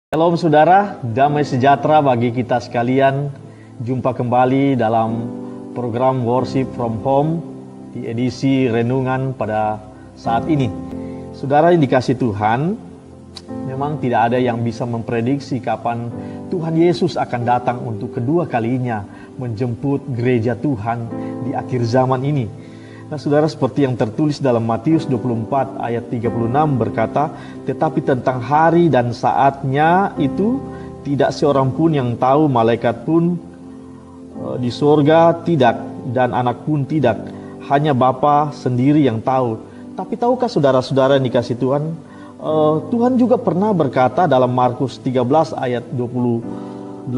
Shalom saudara, damai sejahtera bagi kita sekalian. Jumpa kembali dalam program Worship from Home di edisi renungan pada saat ini. Saudara yang dikasih Tuhan, memang tidak ada yang bisa memprediksi kapan Tuhan Yesus akan datang untuk kedua kalinya menjemput gereja Tuhan di akhir zaman ini. Nah saudara, seperti yang tertulis dalam Matius 24 ayat 36 berkata, tetapi tentang hari dan saatnya itu tidak seorang pun yang tahu, malaikat pun di sorga tidak, dan anak pun tidak, hanya Bapa sendiri yang tahu. Tapi tahukah saudara-saudara yang dikasih Tuhan, Tuhan juga pernah berkata dalam Markus 13 ayat 28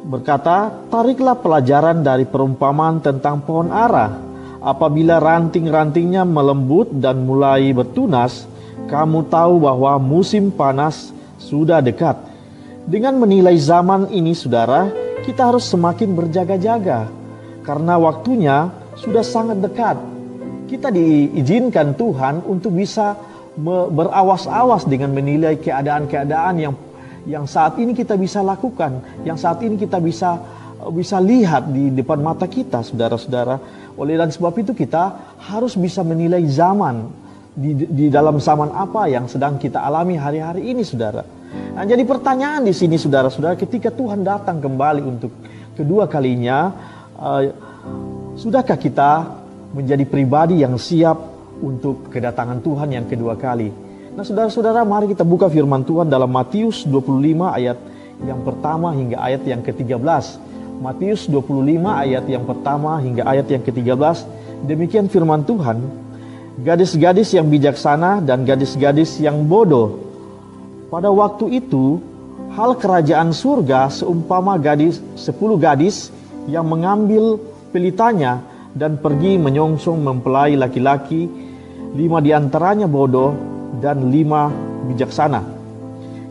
berkata, tariklah pelajaran dari perumpamaan tentang pohon ara. Apabila ranting-rantingnya melembut dan mulai bertunas, kamu tahu bahwa musim panas sudah dekat. Dengan menilai zaman ini, saudara, kita harus semakin berjaga-jaga karena waktunya sudah sangat dekat. Kita diizinkan Tuhan untuk bisa berawas-awas dengan menilai keadaan-keadaan yang saat ini kita bisa lakukan, yang saat ini kita bisa lihat di depan mata kita, saudara-saudara. Oleh dan sebab itu kita harus bisa menilai zaman di dalam zaman apa yang sedang kita alami hari-hari ini, saudara. Nah, jadi pertanyaan di sini, saudara-saudara, ketika Tuhan datang kembali untuk kedua kalinya, sudahkah kita menjadi pribadi yang siap untuk kedatangan Tuhan yang kedua kali? Nah, saudara-saudara, mari kita buka firman Tuhan dalam Matius 25 ayat yang pertama hingga ayat yang ke-13. Matius 25 ayat yang pertama hingga ayat yang ke-13. Demikian firman Tuhan. Gadis-gadis yang bijaksana dan gadis-gadis yang bodoh. Pada waktu itu, hal kerajaan surga seumpama 10 gadis yang mengambil pelitanya dan pergi menyongsong mempelai laki-laki, 5 diantaranya bodoh dan 5 bijaksana.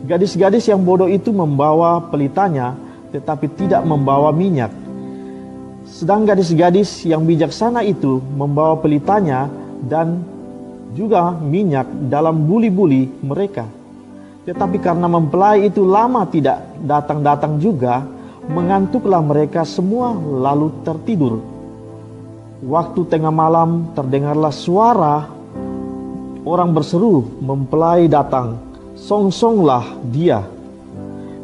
Gadis-gadis yang bodoh itu membawa pelitanya, tetapi tidak membawa minyak. Sedang gadis-gadis yang bijaksana itu membawa pelitanya dan juga minyak dalam buli-buli mereka. Tetapi karena mempelai itu lama tidak datang-datang juga, mengantuklah mereka semua lalu tertidur. Waktu tengah malam terdengarlah suara orang berseru, mempelai datang, songsonglah dia.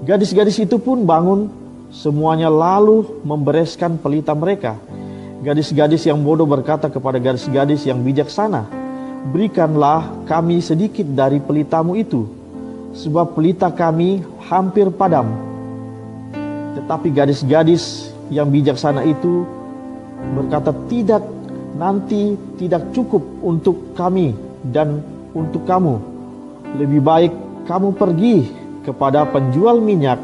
Gadis-gadis itu pun bangun, semuanya lalu membereskan pelita mereka. Gadis-gadis yang bodoh berkata kepada gadis-gadis yang bijaksana, berikanlah kami sedikit dari pelitamu itu, sebab pelita kami hampir padam. Tetapi gadis-gadis yang bijaksana itu berkata, tidak, nanti tidak cukup untuk kami dan untuk kamu. Lebih baik kamu pergi kepada penjual minyak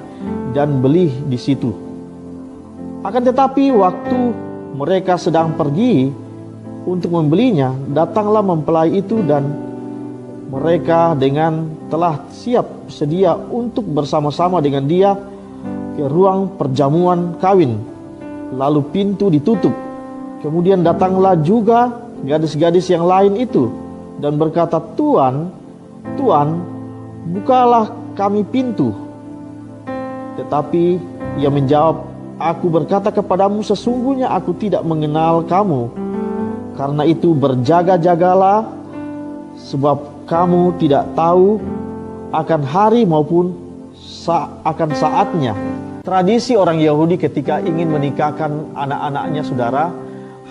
dan beli di situ. Akan tetapi waktu mereka sedang pergi untuk membelinya, datanglah mempelai itu dan mereka dengan telah siap sedia untuk bersama-sama dengan dia ke ruang perjamuan kawin. Lalu pintu ditutup. Kemudian datanglah juga gadis-gadis yang lain itu dan berkata, Tuan, Tuan, bukalah kami pintu. Tetapi ia menjawab, aku berkata kepadamu, sesungguhnya aku tidak mengenal kamu. Karena itu berjaga-jagalah, sebab kamu tidak tahu akan hari maupun akan saatnya. Tradisi orang Yahudi ketika ingin menikahkan anak-anaknya, saudara,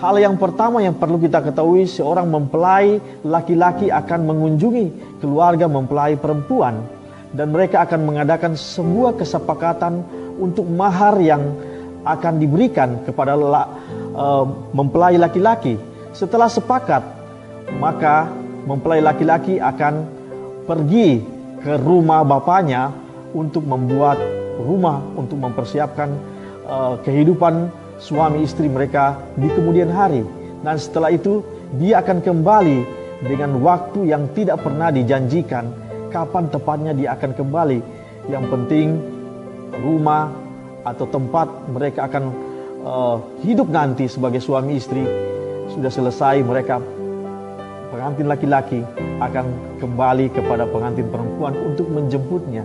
hal yang pertama yang perlu kita ketahui, seorang mempelai laki-laki akan mengunjungi keluarga mempelai perempuan, dan mereka akan mengadakan sebuah kesepakatan untuk mahar yang akan diberikan kepada mempelai laki-laki. Setelah sepakat, maka mempelai laki-laki akan pergi ke rumah bapaknya untuk membuat rumah, untuk mempersiapkan kehidupan suami istri mereka di kemudian hari. Dan setelah itu dia akan kembali dengan waktu yang tidak pernah dijanjikan. Kapan tepatnya dia akan kembali? Yang penting rumah atau tempat mereka akan hidup nanti sebagai suami istri sudah selesai. Mereka, pengantin laki-laki, akan kembali kepada pengantin perempuan untuk menjemputnya.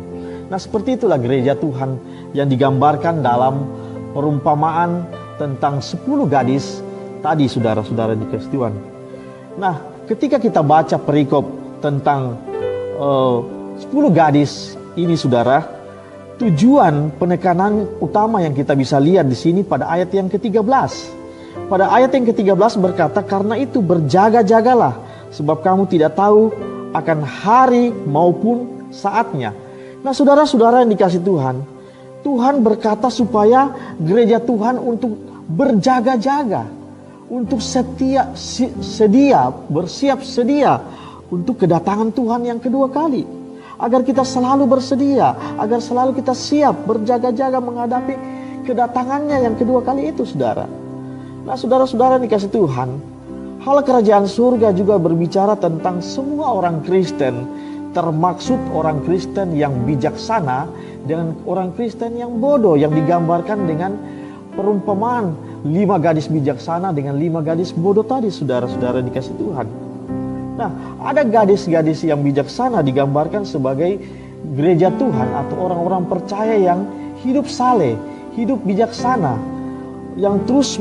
Nah, seperti itulah gereja Tuhan yang digambarkan dalam perumpamaan tentang 10 gadis tadi, saudara-saudara dikasih Tuhan. Nah, ketika kita baca perikop tentang 10 gadis ini, saudara, tujuan penekanan utama yang kita bisa lihat di sini pada ayat yang ke-13. Pada ayat yang ke-13 berkata, "Karena itu berjaga-jagalah, sebab kamu tidak tahu akan hari maupun saatnya." Nah, saudara-saudara yang dikasih Tuhan, Tuhan berkata supaya gereja Tuhan untuk berjaga-jaga, untuk bersiap sedia untuk kedatangan Tuhan yang kedua kali. Agar kita selalu bersedia, agar selalu kita siap berjaga-jaga menghadapi kedatangannya yang kedua kali itu, saudara. Nah, saudara-saudara yang dikasih Tuhan, hal kerajaan surga juga berbicara tentang semua orang Kristen, termaksud orang Kristen yang bijaksana dengan orang Kristen yang bodoh, yang digambarkan dengan perumpamaan 5 gadis bijaksana dengan 5 gadis bodoh tadi, saudara-saudara dikasih Tuhan. Nah, ada gadis-gadis yang bijaksana digambarkan sebagai gereja Tuhan atau orang-orang percaya yang hidup saleh, hidup bijaksana, yang terus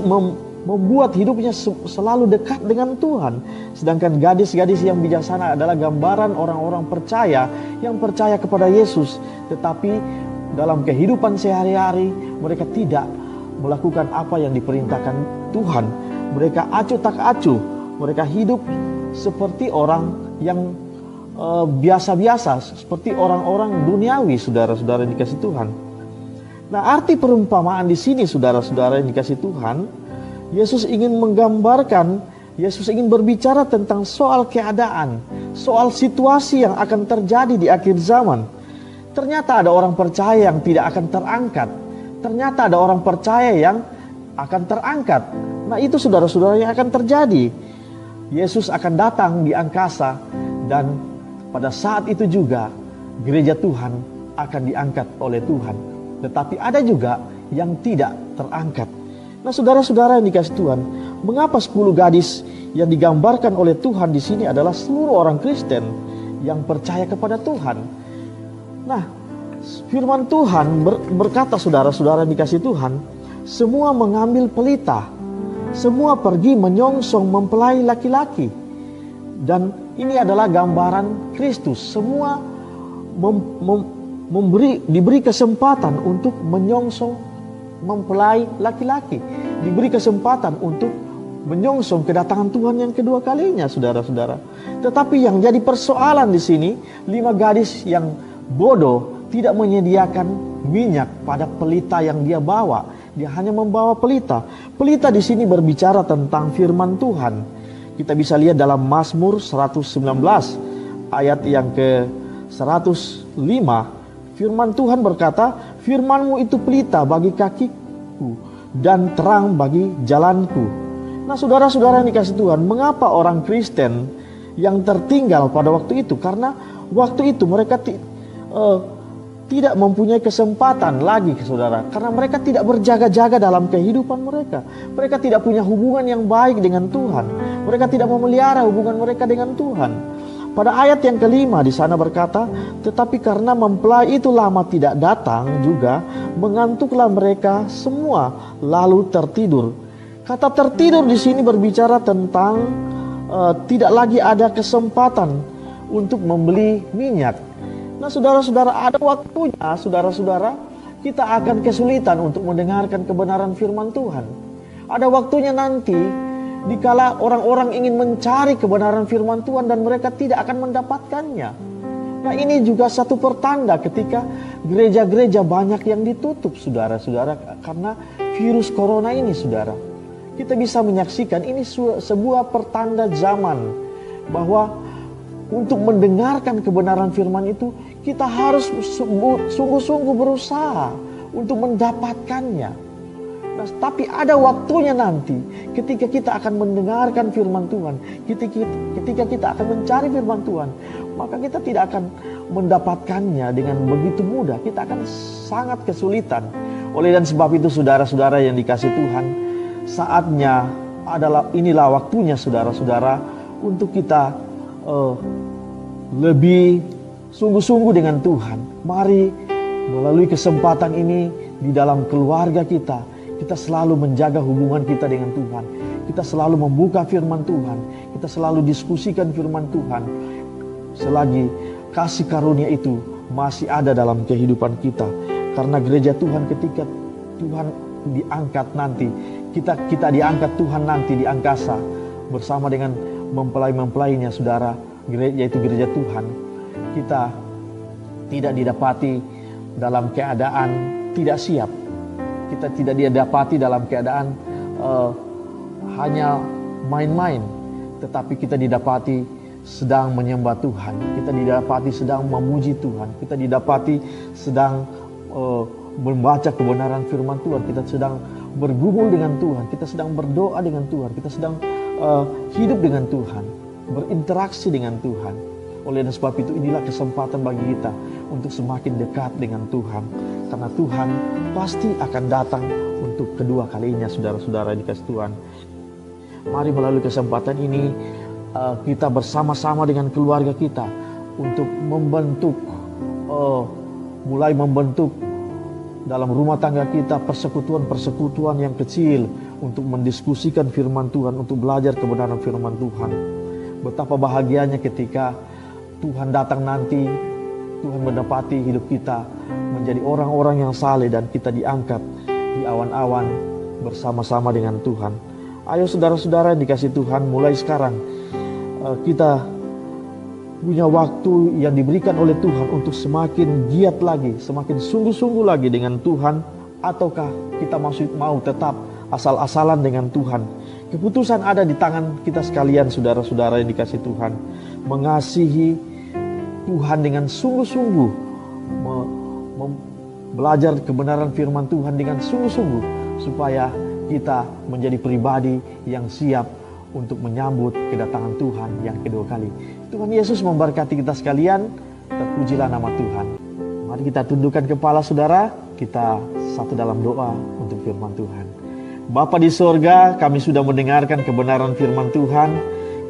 membuat hidupnya selalu dekat dengan Tuhan. Sedangkan gadis-gadis yang bijaksana adalah gambaran orang-orang percaya yang percaya kepada Yesus, tetapi dalam kehidupan sehari-hari mereka tidak melakukan apa yang diperintahkan Tuhan. Mereka acuh tak acuh, mereka hidup seperti orang yang biasa-biasa, seperti orang-orang duniawi, saudara-saudara yang dikasih Tuhan. Nah, arti perumpamaan di sini, saudara-saudara yang dikasih Tuhan, Yesus ingin menggambarkan, Yesus ingin berbicara tentang soal keadaan, soal situasi yang akan terjadi di akhir zaman. Ternyata ada orang percaya yang tidak akan terangkat. Ternyata ada orang percaya yang akan terangkat. Nah, itu saudara-saudara yang akan terjadi. Yesus akan datang di angkasa, dan pada saat itu juga gereja Tuhan akan diangkat oleh Tuhan. Tetapi ada juga yang tidak terangkat. Nah, saudara-saudara yang dikasih Tuhan, mengapa 10 gadis yang digambarkan oleh Tuhan di sini adalah seluruh orang Kristen yang percaya kepada Tuhan? Nah, firman Tuhan berkata, saudara-saudara yang dikasih Tuhan, semua mengambil pelita, semua pergi menyongsong mempelai laki-laki. Dan ini adalah gambaran Kristus. Semua diberi kesempatan untuk menyongsong mempelai laki-laki, diberi kesempatan untuk menyongsong kedatangan Tuhan yang kedua kalinya, saudara-saudara. Tetapi yang jadi persoalan di sini, 5 gadis yang bodoh tidak menyediakan minyak pada pelita yang dia bawa. Dia hanya membawa pelita. Pelita di sini berbicara tentang firman Tuhan. Kita bisa lihat dalam Mazmur 119 ayat yang ke-105. Firman Tuhan berkata, "Firman-Mu itu pelita bagi kakiku dan terang bagi jalanku." Nah, saudara-saudara yang dikasih Tuhan, mengapa orang Kristen yang tertinggal pada waktu itu? Karena waktu itu mereka tidak mempunyai kesempatan lagi, saudara. Karena mereka tidak berjaga-jaga dalam kehidupan mereka. Mereka tidak punya hubungan yang baik dengan Tuhan. Mereka tidak memelihara hubungan mereka dengan Tuhan. Pada ayat yang ke-5 di sana berkata, "Tetapi karena mempelai itu lama tidak datang juga, mengantuklah mereka semua lalu tertidur." Kata tertidur di sini berbicara tentang tidak lagi ada kesempatan untuk membeli minyak. Nah, saudara-saudara, ada waktunya, saudara-saudara, kita akan kesulitan untuk mendengarkan kebenaran firman Tuhan. Ada waktunya nanti, dikala orang-orang ingin mencari kebenaran firman Tuhan dan mereka tidak akan mendapatkannya. Nah, ini juga satu pertanda ketika gereja-gereja banyak yang ditutup, saudara-saudara, karena virus corona ini, saudara. Kita bisa menyaksikan ini sebuah pertanda zaman, bahwa untuk mendengarkan kebenaran firman itu, kita harus sungguh-sungguh berusaha untuk mendapatkannya. Nah, tapi ada waktunya nanti ketika kita akan mendengarkan firman Tuhan, ketika kita akan mencari firman Tuhan, maka kita tidak akan mendapatkannya dengan begitu mudah. Kita akan sangat kesulitan. Oleh dan sebab itu, saudara-saudara yang dikasih Tuhan, saatnya inilah waktunya, saudara-saudara, untuk kita lebih sungguh-sungguh dengan Tuhan. Mari Melalui kesempatan ini di dalam keluarga kita, kita selalu menjaga hubungan kita dengan Tuhan. Kita selalu membuka firman Tuhan. Kita selalu diskusikan firman Tuhan. Selagi kasih karunia itu masih ada dalam kehidupan kita. Karena gereja Tuhan ketika Tuhan diangkat nanti, kita diangkat Tuhan nanti di angkasa bersama dengan mempelai-mempelainya, saudara, yaitu gereja Tuhan. Kita tidak didapati dalam keadaan tidak siap. Kita tidak didapati dalam keadaan hanya main-main, tetapi kita didapati sedang menyembah Tuhan. Kita didapati sedang memuji Tuhan. Kita didapati sedang membaca kebenaran firman Tuhan. Kita sedang bergumul dengan Tuhan. Kita sedang berdoa dengan Tuhan. Kita sedang hidup dengan Tuhan, berinteraksi dengan Tuhan. Oleh sebab itu inilah kesempatan bagi kita untuk semakin dekat dengan Tuhan. Karena Tuhan pasti akan datang untuk kedua kalinya, saudara-saudara dikasih Tuhan. Mari melalui kesempatan ini kita bersama-sama dengan keluarga kita untuk membentuk, mulai membentuk dalam rumah tangga kita persekutuan-persekutuan yang kecil untuk mendiskusikan firman Tuhan, untuk belajar kebenaran firman Tuhan. Betapa bahagianya ketika Tuhan datang nanti, Tuhan mendapati hidup kita menjadi orang-orang yang saleh dan kita diangkat di awan-awan bersama-sama dengan Tuhan. Ayo saudara-saudara yang dikasih Tuhan, mulai sekarang kita punya waktu yang diberikan oleh Tuhan untuk semakin giat lagi, semakin sungguh-sungguh lagi dengan Tuhan, ataukah kita masih mau tetap asal-asalan dengan Tuhan. Keputusan ada di tangan kita sekalian, saudara-saudara yang dikasih Tuhan. Mengasihi Tuhan dengan sungguh-sungguh, belajar kebenaran firman Tuhan dengan sungguh-sungguh, supaya kita menjadi pribadi yang siap untuk menyambut kedatangan Tuhan yang kedua kali. Tuhan Yesus memberkati kita sekalian. Terpujilah nama Tuhan. Mari kita tundukkan kepala, saudara. Kita satu dalam doa untuk firman Tuhan. Bapa di sorga, kami sudah mendengarkan kebenaran firman Tuhan.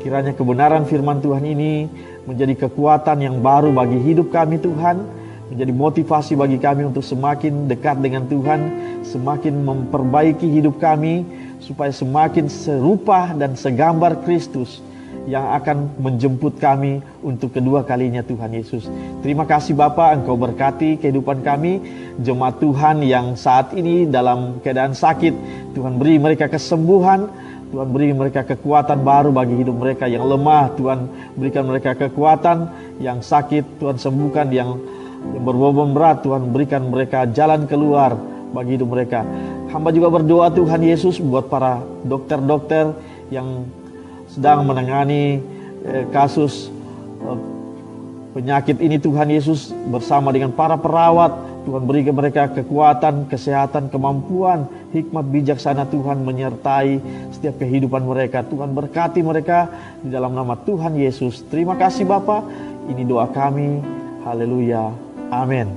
Kiranya kebenaran firman Tuhan ini menjadi kekuatan yang baru bagi hidup kami, Tuhan. Menjadi motivasi bagi kami untuk semakin dekat dengan Tuhan, semakin memperbaiki hidup kami, supaya semakin serupa dan segambar Kristus yang akan menjemput kami untuk kedua kalinya, Tuhan Yesus. Terima kasih Bapa, Engkau berkati kehidupan kami, jemaat Tuhan yang saat ini dalam keadaan sakit. Tuhan beri mereka kesembuhan, Tuhan beri mereka kekuatan baru bagi hidup mereka yang lemah. Tuhan berikan mereka kekuatan, yang sakit Tuhan sembuhkan, yang berbobot berat Tuhan berikan mereka jalan keluar bagi hidup mereka. Hamba juga berdoa Tuhan Yesus buat para dokter-dokter yang sedang menangani kasus penyakit ini, Tuhan Yesus, bersama dengan para perawat. Tuhan berikan mereka kekuatan, kesehatan, kemampuan, hikmat bijaksana Tuhan menyertai setiap kehidupan mereka. Tuhan berkati mereka di dalam nama Tuhan Yesus. Terima kasih Bapa. Ini doa kami. Haleluya. Amin.